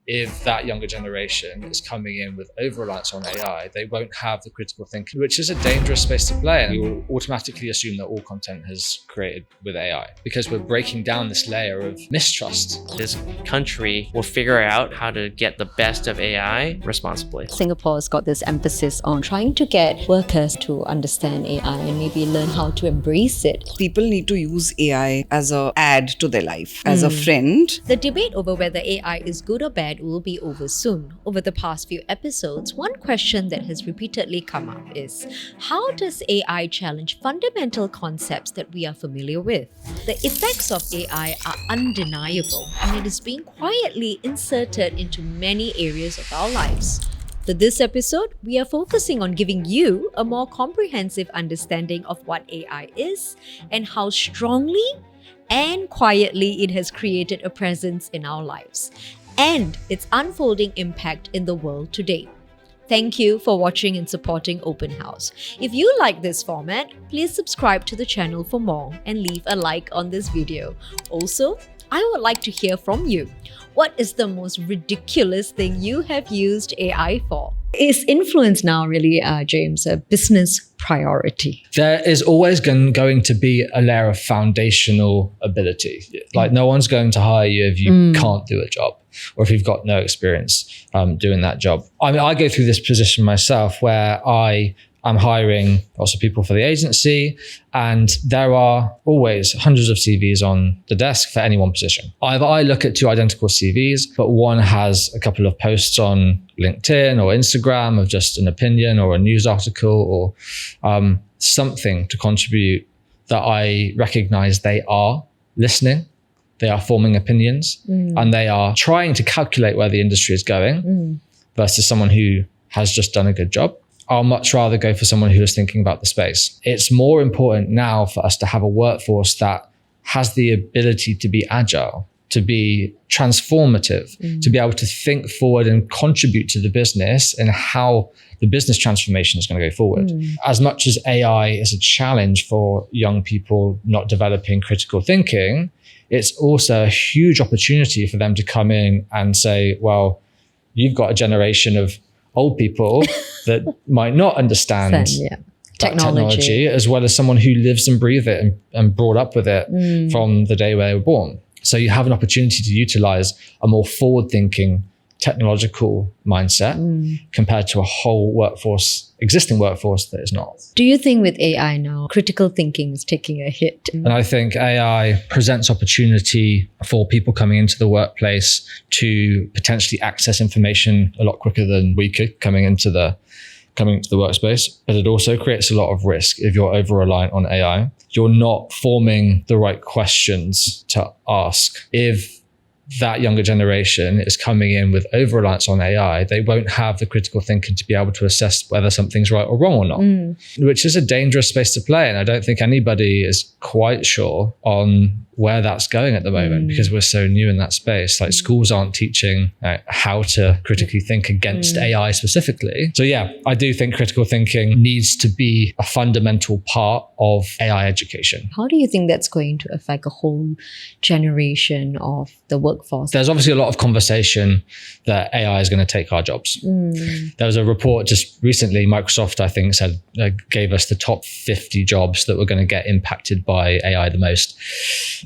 if that younger generation is coming in with over-reliance on AI, they won't have the critical thinking, which is a dangerous space to play. And we will automatically assume that all content is created with AI because we're breaking down this layer of mistrust. This country will figure out how to get the best of AI responsibly. Singapore's got this emphasis on trying to get workers to understand AI and maybe learn how to embrace it. People need to use AI as an add to their life, as a friend. The debate over whether AI is good or bad will be over soon. Over the past few episodes, one question that has repeatedly come up is, how does AI challenge fundamental concepts that we are familiar with? The effects of AI are undeniable, and it is being quietly inserted into many areas of our lives. For this episode, we are focusing on giving you a more comprehensive understanding of what AI is and how strongly and quietly it has created a presence in our lives and its unfolding impact in the world today. Thank you for watching and supporting Open House. If you like this format, please subscribe to the channel for more and leave a like on this video. Also, I would like to hear from you. What is the most ridiculous thing you have used AI for? Is influence now really, James, a business priority? There is always going to be a layer of foundational ability. Like no one's going to hire you if you can't do a job or if you've got no experience doing that job. I mean, I go through this position myself where I'm hiring lots of people for the agency, and there are always hundreds of CVs on the desk for any one position. Either I look at two identical CVs, but one has a couple of posts on LinkedIn or Instagram of just an opinion or a news article or something to contribute that I recognize they are listening, they are forming opinions, and they are trying to calculate where the industry is going versus someone who has just done a good job. I'll much rather go for someone who is thinking about the space. It's more important now for us to have a workforce that has the ability to be agile, to be transformative, to be able to think forward and contribute to the business and how the business transformation is going to go forward. As much as AI is a challenge for young people not developing critical thinking, it's also a huge opportunity for them to come in and say, well, you've got a generation of old people that might not understand technology as well as someone who lives and breathes it and brought up with it from the day where they were born. So you have an opportunity to utilize a more forward-thinking technological mindset compared to a whole existing workforce that is not. Do you think with AI now, critical thinking is taking a hit? And I think AI presents opportunity for people coming into the workplace to potentially access information a lot quicker than we could coming into the workspace. But it also creates a lot of risk if you're over-reliant on AI. You're not forming the right questions to ask. If that younger generation is coming in with over-reliance on AI, they won't have the critical thinking to be able to assess whether something's right or wrong or not, which is a dangerous space to play. And I don't think anybody is quite sure on where that's going at the moment because we're so new in that space. Like schools aren't teaching how to critically think against AI specifically. So yeah, I do think critical thinking needs to be a fundamental part of AI education. How do you think that's going to affect a whole generation of the workforce? There's obviously a lot of conversation that AI is going to take our jobs. There was a report just recently, Microsoft, I think, said gave us the top 50 jobs that were going to get impacted by AI the most.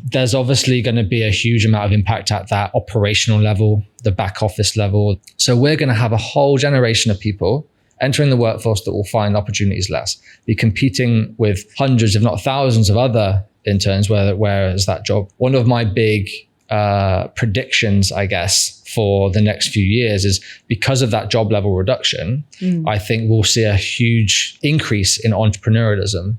There's obviously going to be a huge amount of impact at that operational level, the back office level. So we're going to have a whole generation of people entering the workforce that will find opportunities less, be competing with hundreds, if not thousands of other interns, where is that job? One of my big predictions, I guess, for the next few years is because of that job level reduction, I think we'll see a huge increase in entrepreneurialism.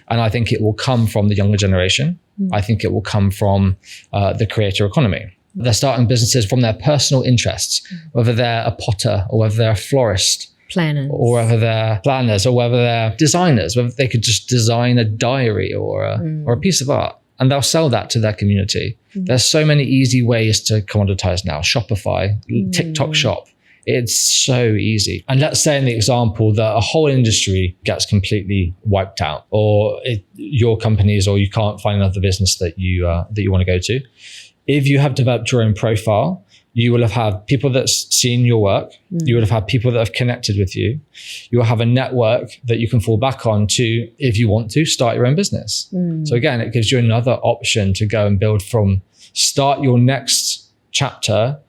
And I think it will come from the younger generation. I think it will come from the creator economy. They're starting businesses from their personal interests, whether they're a potter or whether they're a florist, planners, or whether they're planners or whether they're designers, whether they could just design a diary or a piece of art. And they'll sell that to their community. There's so many easy ways to commoditize now. Shopify, TikTok shop. It's so easy. And let's say in the example that a whole industry gets completely wiped out, or your companies, or you can't find another business that you want to go to. If you have developed your own profile, you will have had people that's seen your work. You will have had people that have connected with you. You will have a network that you can fall back on to, if you want to, start your own business. So again, it gives you another option to go and build from, start your next chapter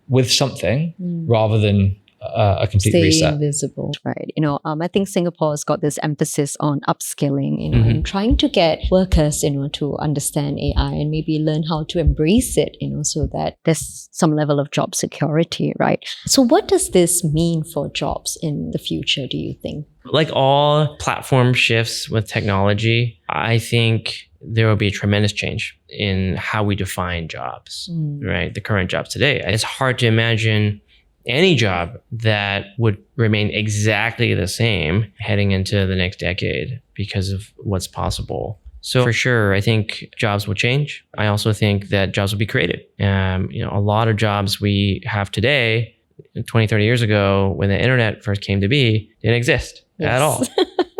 with something rather than a complete Stay reset. invisible, right? I think Singapore has got this emphasis on upskilling, and trying to get workers, to understand AI and maybe learn how to embrace it, so that there's some level of job security, right? So what does this mean for jobs in the future, do you think? Like all platform shifts with technology, I think there will be a tremendous change in how we define jobs, right? The current jobs today. It's hard to imagine any job that would remain exactly the same heading into the next decade because of what's possible. So for sure, I think jobs will change. I also think that jobs will be created. A lot of jobs we have today, 20, 30 years ago, when the internet first came to be, didn't exist at all.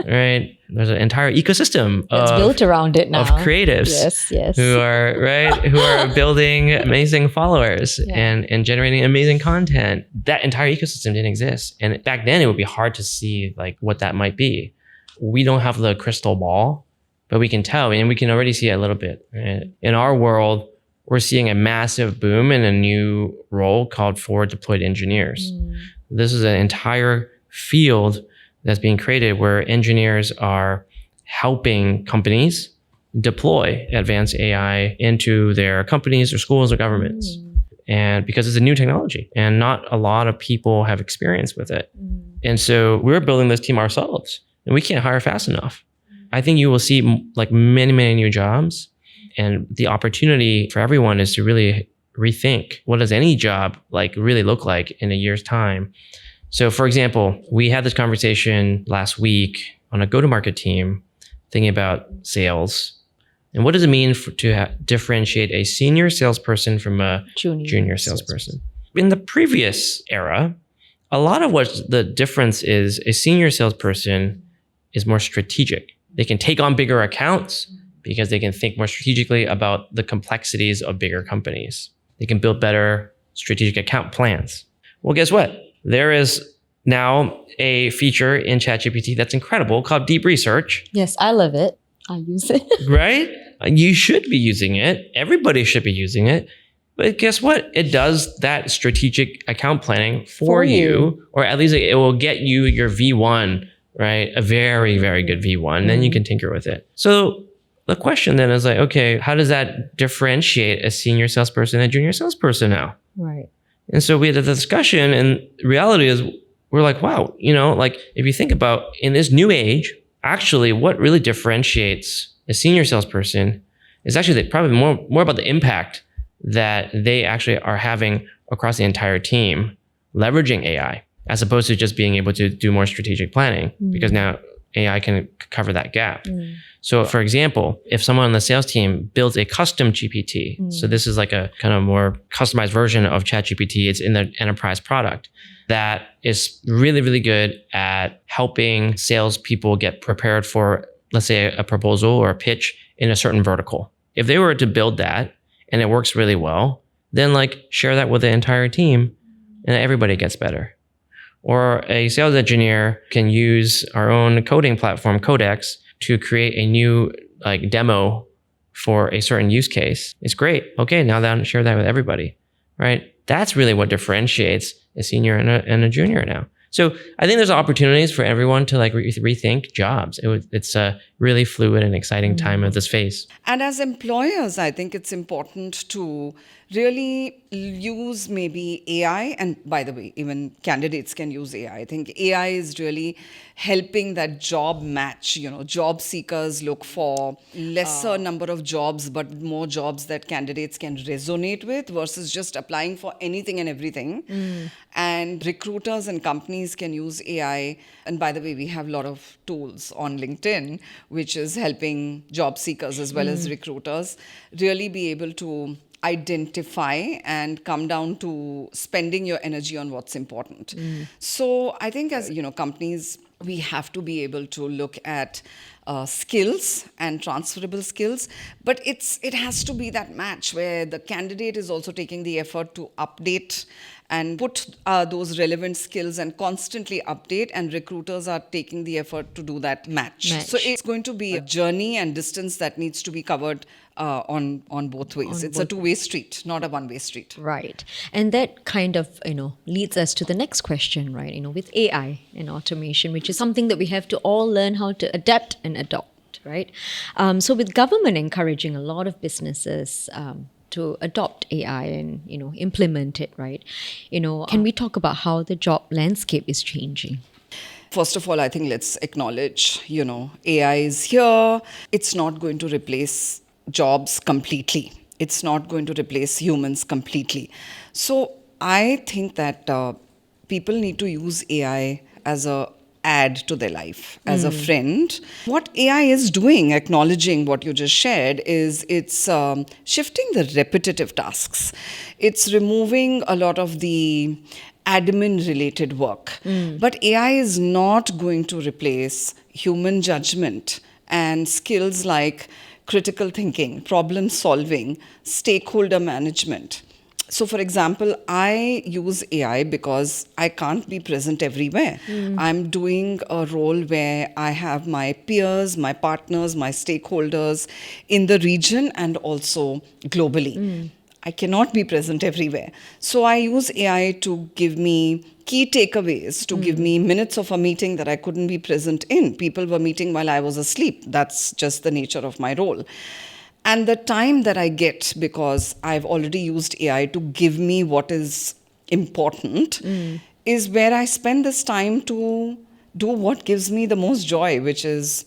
Right? There's an entire ecosystem It's built around it now. Of creatives who are building amazing followers and generating amazing content. That entire ecosystem didn't exist. And back then it would be hard to see like what that might be. We don't have the crystal ball, but we can tell, and we can already see it a little bit. Right? In our world, we're seeing a massive boom in a new role called forward deployed engineers. This is an entire field that's being created where engineers are helping companies deploy advanced AI into their companies or schools or governments. And because it's a new technology and not a lot of people have experience with it. And so we're building this team ourselves and we can't hire fast enough. I think you will see like many, many new jobs, and the opportunity for everyone is to really rethink what does any job like really look like in a year's time. So for example, we had this conversation last week on a go-to-market team thinking about sales. And what does it mean to differentiate a senior salesperson from a junior salesperson? In the previous era, a lot of what the difference is, a senior salesperson is more strategic. They can take on bigger accounts because they can think more strategically about the complexities of bigger companies. They can build better strategic account plans. Well, guess what? There is now a feature in ChatGPT that's incredible called deep research. Yes, I love it. I use it. Right? You should be using it. Everybody should be using it. But guess what? It does that strategic account planning for you, or at least it will get you your V1, right? A very, very good V1. Then you can tinker with it. So the question then is like, okay, how does that differentiate a senior salesperson and a junior salesperson now? Right. And so we had a discussion, and reality is we're like, wow, like if you think about in this new age, actually what really differentiates a senior salesperson is actually probably more about the impact that they actually are having across the entire team, leveraging AI, as opposed to just being able to do more strategic planning, because now AI can cover that gap. So for example, if someone on the sales team builds a custom GPT, so this is like a kind of more customized version of ChatGPT, it's in the enterprise product, that is really, really good at helping salespeople get prepared for, let's say, a proposal or a pitch in a certain vertical. If they were to build that and it works really well, then like share that with the entire team and everybody gets better. Or a sales engineer can use our own coding platform, 𝙒𝙧𝙤𝙤𝙀𝙀, to create a new like demo for a certain use case. It's great. Okay, now then share that with everybody, right? That's really what differentiates a senior and a junior now. So I think there's opportunities for everyone to like rethink jobs. It's a really fluid and exciting time of this phase. And as employers, I think it's important to really use maybe AI. And by the way, even candidates can use AI. I think AI is really helping that job match. Job seekers look for lesser number of jobs, but more jobs that candidates can resonate with versus just applying for anything and everything. And recruiters and companies can use AI. And by the way, we have a lot of tools on LinkedIn, which is helping job seekers as well as recruiters really be able to identify and come down to spending your energy on what's important. So I think as companies, we have to be able to look at skills and transferable skills. But it has to be that match where the candidate is also taking the effort to update and put those relevant skills and constantly update, and recruiters are taking the effort to do that match. So it's going to be a journey and distance that needs to be covered on both ways. It's a two-way street, not a one-way street. Right. And that kind of, leads us to the next question, right? with AI and automation, which is something that we have to all learn how to adapt and adopt, right? So with government encouraging a lot of businesses to adopt AI and, implement it, right? Can we talk about how the job landscape is changing? First of all, I think let's acknowledge, AI is here. It's not going to replace jobs completely. It's not going to replace humans completely. So I think that people need to use AI as a add to their life, as a friend. What AI is doing, acknowledging what you just shared, is it's shifting the repetitive tasks. It's removing a lot of the admin-related work. But AI is not going to replace human judgment and skills like critical thinking, problem solving, stakeholder management. So, for example, I use AI because I can't be present everywhere. I'm doing a role where I have my peers, my partners, my stakeholders in the region and also globally. I cannot be present everywhere. So I use AI to give me key takeaways, to give me minutes of a meeting that I couldn't be present in. People were meeting while I was asleep. That's just the nature of my role. And the time that I get, because I've already used AI to give me what is important, is where I spend this time to do what gives me the most joy, which is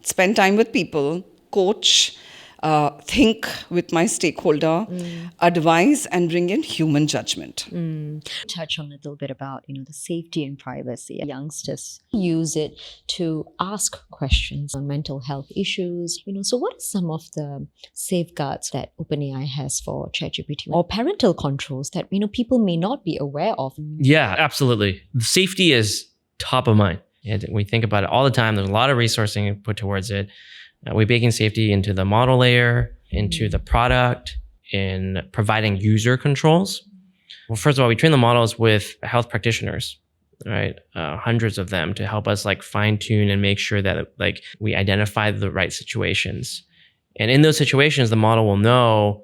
spend time with people, coach, think with my stakeholder, advise, and bring in human judgment. Touch on a little bit about, the safety and privacy. Youngsters use it to ask questions on mental health issues. So what are some of the safeguards that OpenAI has for ChatGPT or parental controls that, people may not be aware of? Yeah, absolutely. Safety is top of mind. And we think about it all the time. There's a lot of resourcing put towards it. We're baking safety into the model layer, into the product, in providing user controls. Well, first of all, we train the models with health practitioners, right? Hundreds of them to help us fine tune and make sure that we identify the right situations. And in those situations, the model will know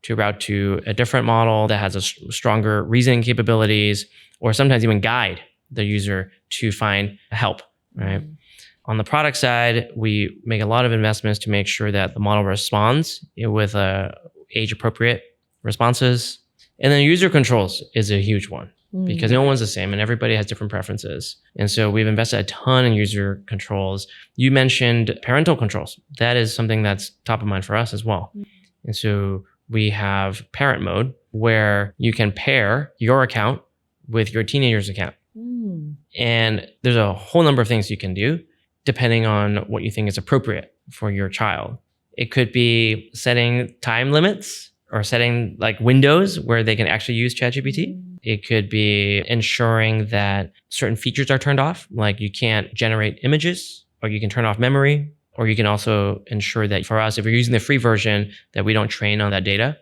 to route to a different model that has a stronger reasoning capabilities, or sometimes even guide the user to find help, right? On the product side, we make a lot of investments to make sure that the model responds with age-appropriate responses. And then user controls is a huge one because no one's the same and everybody has different preferences. And so we've invested a ton in user controls. You mentioned parental controls. That is something that's top of mind for us as well. And so we have parent mode where you can pair your account with your teenager's account. And there's a whole number of things you can do depending on what you think is appropriate for your child. It could be setting time limits or setting windows where they can actually use ChatGPT. It could be ensuring that certain features are turned off, like you can't generate images, or you can turn off memory, or you can also ensure that for us, if you're using the free version, that we don't train on that data,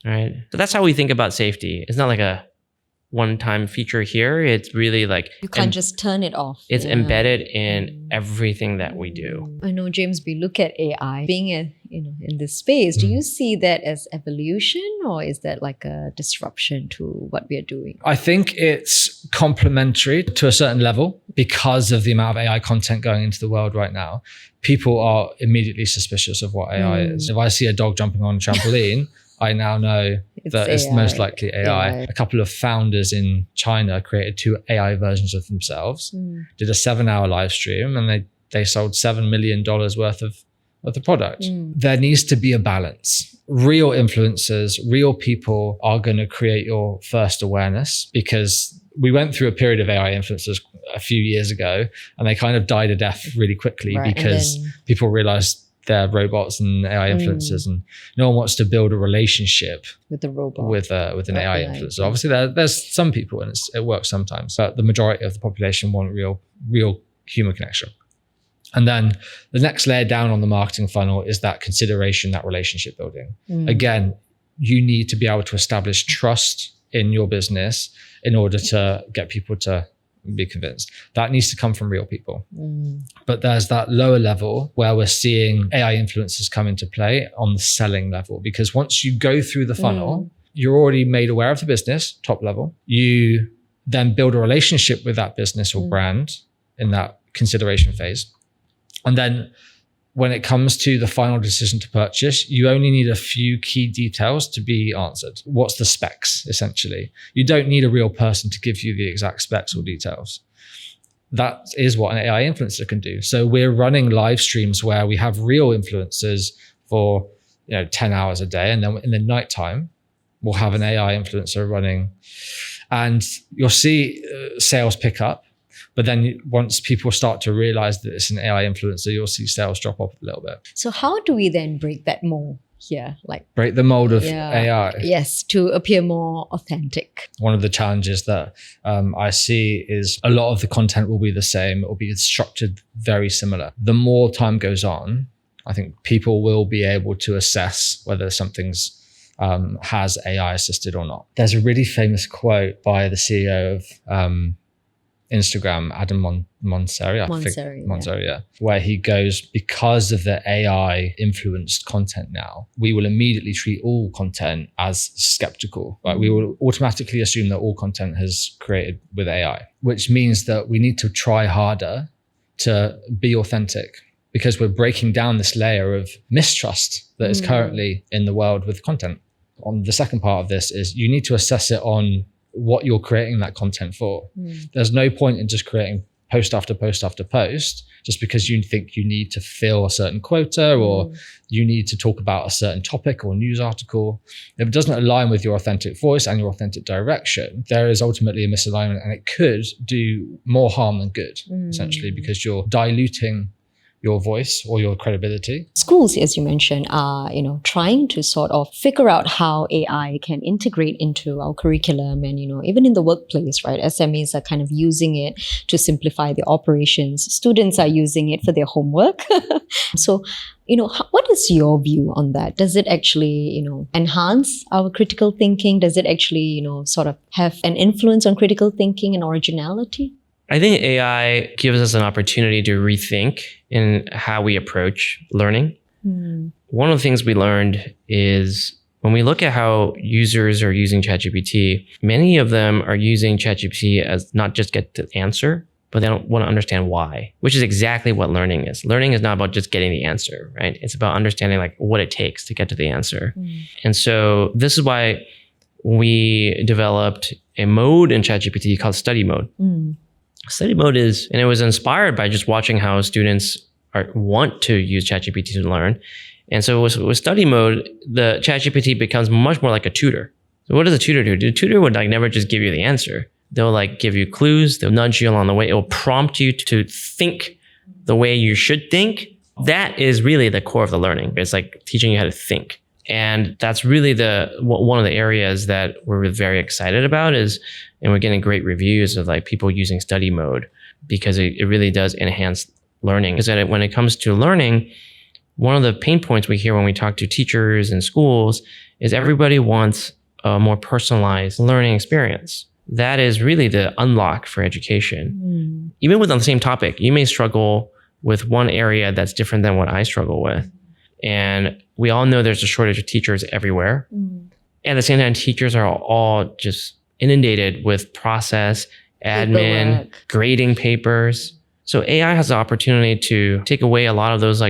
right? So that's how we think about safety. It's not like a one-time feature here. It's really you can't just turn it off. It's embedded in everything that we do. I know, James, we look at AI being in this space. Do you see that as evolution, or is that a disruption to what we are doing? I think it's complementary to a certain level because of the amount of AI content going into the world right now. People are immediately suspicious of what AI is. If I see a dog jumping on a trampoline, I now know that it's most likely AI. A couple of founders in China created 2 AI versions of themselves, did a 7-hour live stream, and they sold $7 million worth of the product. There needs to be a balance. Real influencers, real people are going to create your first awareness, because we went through a period of AI influencers a few years ago, and they kind of died a death really quickly because people realized they're robots and AI influencers, and no one wants to build a relationship with the robot, with an AI influencer. Obviously, there's some people, and it works sometimes, but the majority of the population want real human connection. And then the next layer down on the marketing funnel is that consideration, that relationship building. Again, you need to be able to establish trust in your business in order to get people to be convinced. That needs to come from real people. But there's that lower level where we're seeing AI influencers come into play on the selling level, because once you go through the funnel, you're already made aware of the business, top level. You then build a relationship with that business or brand in that consideration phase. And then when it comes to the final decision to purchase, you only need a few key details to be answered. What's the specs, essentially? You don't need a real person to give you the exact specs or details. That is what an AI influencer can do. So we're running live streams where we have real influencers for 10 hours a day. And then in the nighttime, we'll have an AI influencer running. And you'll see sales pick up. But then once people start to realize that it's an AI influencer, you'll see sales drop off a little bit. So how do we then break that mold here? Break the mold of AI? Yes, to appear more authentic. One of the challenges that I see is a lot of the content will be the same. It will be structured very similar. The more time goes on, I think people will be able to assess whether something's has AI assisted or not. There's a really famous quote by the CEO of Instagram, Adam Mosseri, where he goes, because of the AI influenced content now, we will immediately treat all content as skeptical. Right? We will automatically assume that all content is created with AI, which means that we need to try harder to be authentic, because we're breaking down this layer of mistrust that is currently in the world with content. On the second part of this is you need to assess it on what you're creating that content for. There's no point in just creating post after post after post just because you think you need to fill a certain quota or you need to talk about a certain topic or news article. If it doesn't align with your authentic voice and your authentic direction, there is ultimately a misalignment, and it could do more harm than good, essentially, because you're diluting your voice or your credibility. Schools, as you mentioned, are trying to sort of figure out how AI can integrate into our curriculum, and even in the workplace, right? SMEs are kind of using it to simplify the operations. Students are using it for their homework. So, what is your view on that? Does it actually, enhance our critical thinking? Does it actually, sort of have an influence on critical thinking and originality? I think AI gives us an opportunity to rethink in how we approach learning. One of the things we learned is when we look at how users are using ChatGPT, many of them are using ChatGPT as not just get the answer, but they don't want to understand why, which is exactly what learning is. Learning is not about just getting the answer, right? It's about understanding what it takes to get to the answer. And so this is why we developed a mode in ChatGPT called study mode. Study mode and it was inspired by just watching how students want to use ChatGPT to learn. And so with study mode, the ChatGPT becomes much more like a tutor. So what does a tutor do? The tutor would never just give you the answer. They'll give you clues. They'll nudge you along the way. It will prompt you to think the way you should think. That is really the core of the learning. It's teaching you how to think. And that's really one of the areas that we're very excited about and we're getting great reviews of people using study mode, because it really does enhance learning. Because when it comes to learning, one of the pain points we hear when we talk to teachers and schools is everybody wants a more personalized learning experience. That is really the unlock for education. Even within the same topic, you may struggle with one area that's different than what I struggle with. And we all know there's a shortage of teachers everywhere. At the same time, teachers are all just inundated with process, admin, grading papers. So AI has the opportunity to take away a lot of those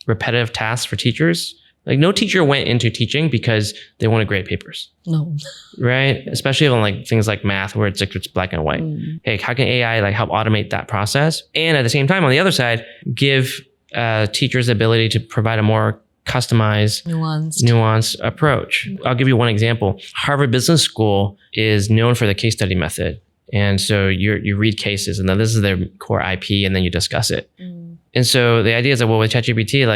repetitive tasks for teachers. No teacher went into teaching because they want to grade papers. No. Right? Especially on things like math where it's black and white. Hey, how can AI help automate that process? And at the same time, on the other side, give teachers the ability to provide a more customized, nuanced approach. I'll give you one example. Harvard Business School is known for the case study method. And so you read cases, and then this is their core IP, and then you discuss it. And so the idea is that, with ChatGPT,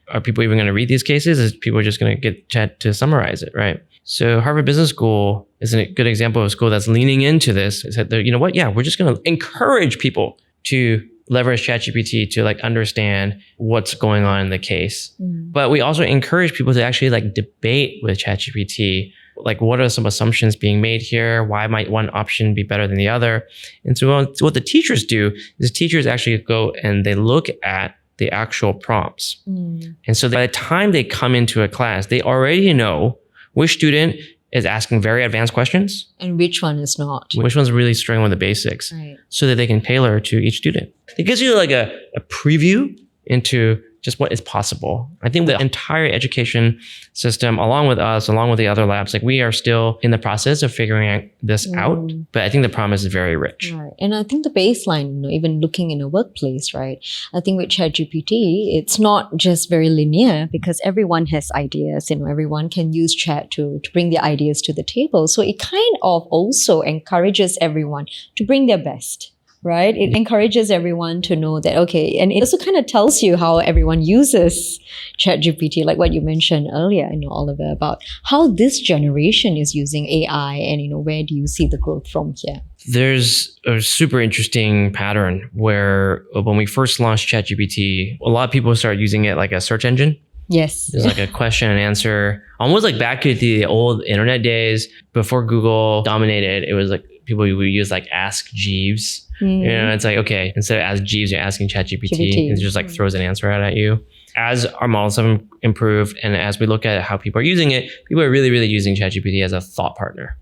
are people even going to read these cases? Is people just going to get Chat to summarize it, right? So Harvard Business School is a good example of a school that's leaning into this. Is that, you know what? Yeah, we're just going to encourage people to leverage ChatGPT to like understand what's going on in the case. But we also encourage people to actually like debate with ChatGPT. Like, what are some assumptions being made here? Why might one option be better than the other? And so what the teachers do is teachers actually go and they look at the actual prompts. And so by the time they come into a class, they already know which student is asking very advanced questions And which one is not? which one's really struggling with the basics, Right. so that they can tailor to each student. It gives you like a preview into just what is possible. I think the entire education system, along with us, along with the other labs, like we are still in the process of figuring this out, but I think the promise is very rich. Right. And I think the baseline, even looking in a workplace, right? I think with ChatGPT, it's not just very linear because everyone has ideas, everyone can use chat to bring their ideas to the table. So it kind of also encourages everyone to bring their best. Right? It encourages everyone to know that, okay, and it also kind of tells you how everyone uses ChatGPT, like what you mentioned earlier, Oliver, about how this generation is using AI and, where do you see the growth from here? There's a super interesting pattern where when we first launched ChatGPT, a lot of people started using it like a search engine. Yes. It's like a question and answer, almost like back to the old internet days before Google dominated. It was like people would use like Ask Jeeves. It's like, okay, instead of Ask Jeeves, you're asking ChatGPT. It just like throws an answer out at you. As our models have improved and as we look at how people are using it, people are really, really using ChatGPT as a thought partner.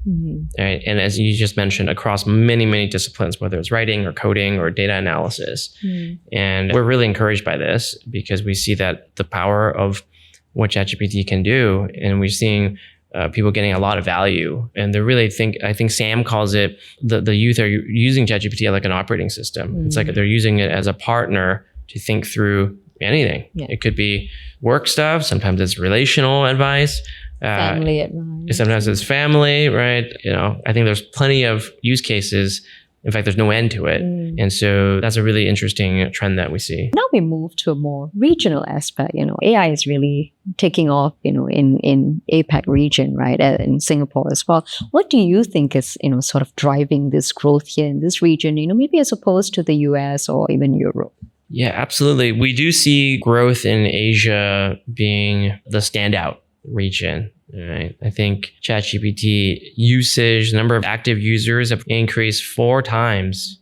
Right? And as you just mentioned, across many, many disciplines, whether it's writing or coding or data analysis. And we're really encouraged by this because we see that the power of what ChatGPT can do, and we're seeing people getting a lot of value. And they really I think Sam calls it, the youth are using ChatGPT like an operating system. It's like they're using it as a partner to think through anything. It could be work stuff. Sometimes it's relational advice. Family advice. Sometimes it's family, right? I think there's plenty of use cases. In fact, there's no end to it. And so that's a really interesting trend that we see. Now we move to a more regional aspect. AI is really taking off, in APAC region, right? In Singapore as well. What do you think is, sort of driving this growth here in this region, maybe as opposed to the US or even Europe? Yeah, absolutely. We do see growth in Asia being the standout region. Right. I think ChatGPT usage, the number of active users have increased 4 times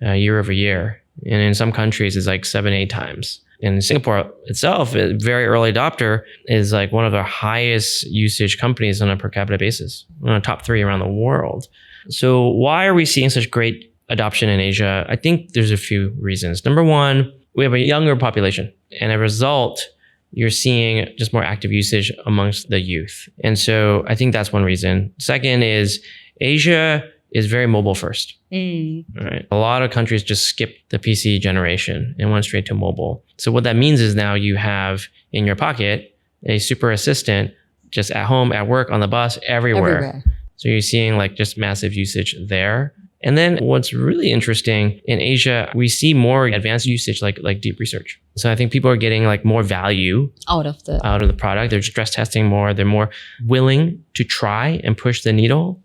year over year. And in some countries, it's like 7, 8 times. And Singapore itself, a very early adopter, is like one of the highest usage companies on a per capita basis, one of the top 3 around the world. So why are we seeing such great adoption in Asia? I think there's a few reasons. Number one, we have a younger population. And as a result, you're seeing just more active usage amongst the youth. And so I think that's one reason. Second is Asia is very mobile first. Right? A lot of countries just skip the PC generation and went straight to mobile. So what that means is now you have in your pocket a super assistant just at home, at work, on the bus, everywhere. So you're seeing like just massive usage there. And then what's really interesting in Asia, we see more advanced usage like deep research. So I think people are getting like more value out of the product. They're stress testing more. They're more willing to try and push the needle.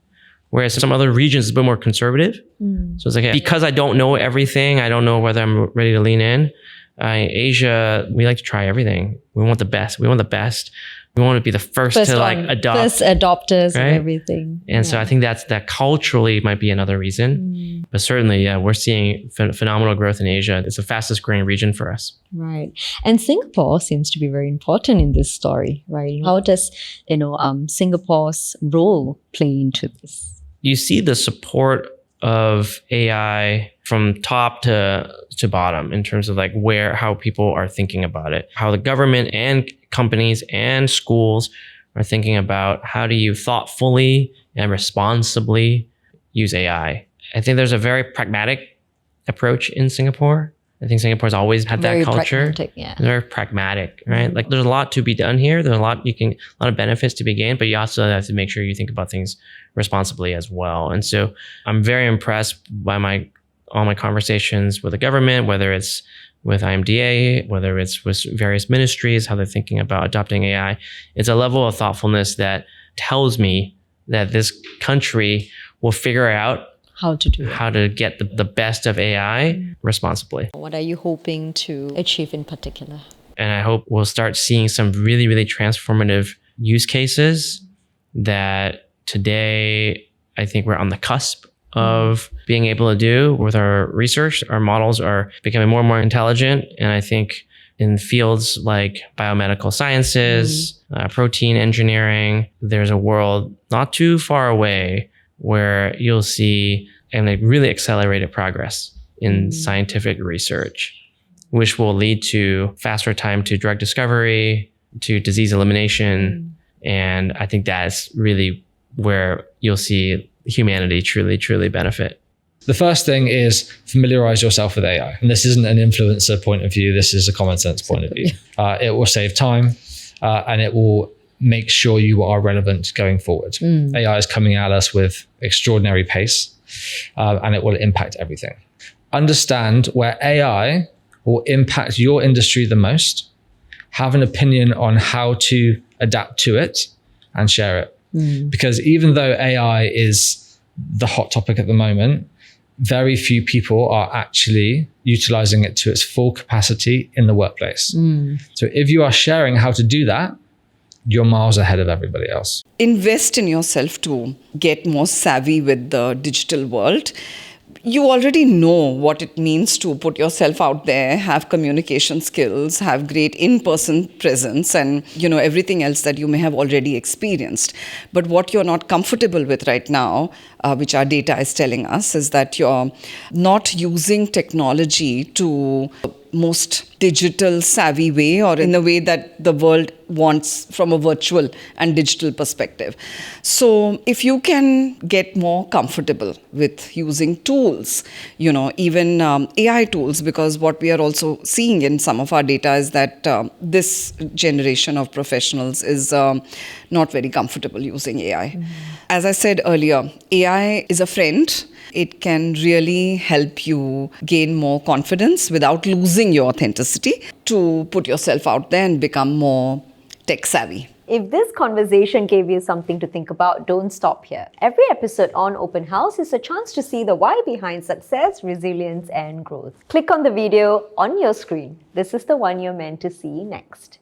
Whereas some other regions is a bit more conservative. So it's like, because I don't know everything, I don't know whether I'm ready to lean in. Asia, we like to try everything. We want the best. We want the best. We want to be the first to like adopt. First adopters, right? Of everything. And so I think that culturally might be another reason. But certainly, we're seeing phenomenal growth in Asia. It's the fastest growing region for us. Right. And Singapore seems to be very important in this story, right? How does, Singapore's role play into this? You see the support of AI from top to bottom in terms of like how people are thinking about it, how the government and companies and schools are thinking about how do you thoughtfully and responsibly use AI. I think there's a very pragmatic approach in Singapore. I think Singapore's always had that culture. Very pragmatic, right? Like there's a lot to be done here. There's a lot of benefits to be gained, but you also have to make sure you think about things responsibly as well. And so I'm very impressed by all my conversations with the government, whether it's with IMDA, whether it's with various ministries, how they're thinking about adopting AI. It's a level of thoughtfulness that tells me that this country will figure out How to do it. how to get the best of AI responsibly. What are you hoping to achieve in particular? And I hope we'll start seeing some really, really transformative use cases that today I think we're on the cusp of being able to do with our research. Our models are becoming more and more intelligent. And I think in fields like biomedical sciences, protein engineering, there's a world not too far away where you'll see a really accelerated progress in scientific research, which will lead to faster time to drug discovery, to disease elimination. And I think that's really where you'll see humanity truly, truly benefit. The first thing is familiarize yourself with AI. And this isn't an influencer point of view. This is a common sense point of view. It will save time and it will make sure you are relevant going forward. AI is coming at us with extraordinary pace and it will impact everything. Understand where AI will impact your industry the most, have an opinion on how to adapt to it and share it. Because even though AI is the hot topic at the moment, very few people are actually utilizing it to its full capacity in the workplace. So if you are sharing how to do that, you're miles ahead of everybody else. Invest in yourself to get more savvy with the digital world. You already know what it means to put yourself out there, have communication skills, have great in-person presence, and everything else that you may have already experienced. But what you're not comfortable with right now, which our data is telling us, is that you're not using technology to most digital savvy way, or in the way that the world wants from a virtual and digital perspective. So if you can get more comfortable with using tools, even AI tools, because what we are also seeing in some of our data is that this generation of professionals is not very comfortable using AI. As I said earlier, AI is a friend. It can really help you gain more confidence without losing your authenticity to put yourself out there and become more tech savvy. If this conversation gave you something to think about, don't stop here. Every episode on Open House is a chance to see the why behind success, resilience, and growth. Click on the video on your screen. This is the one you're meant to see next.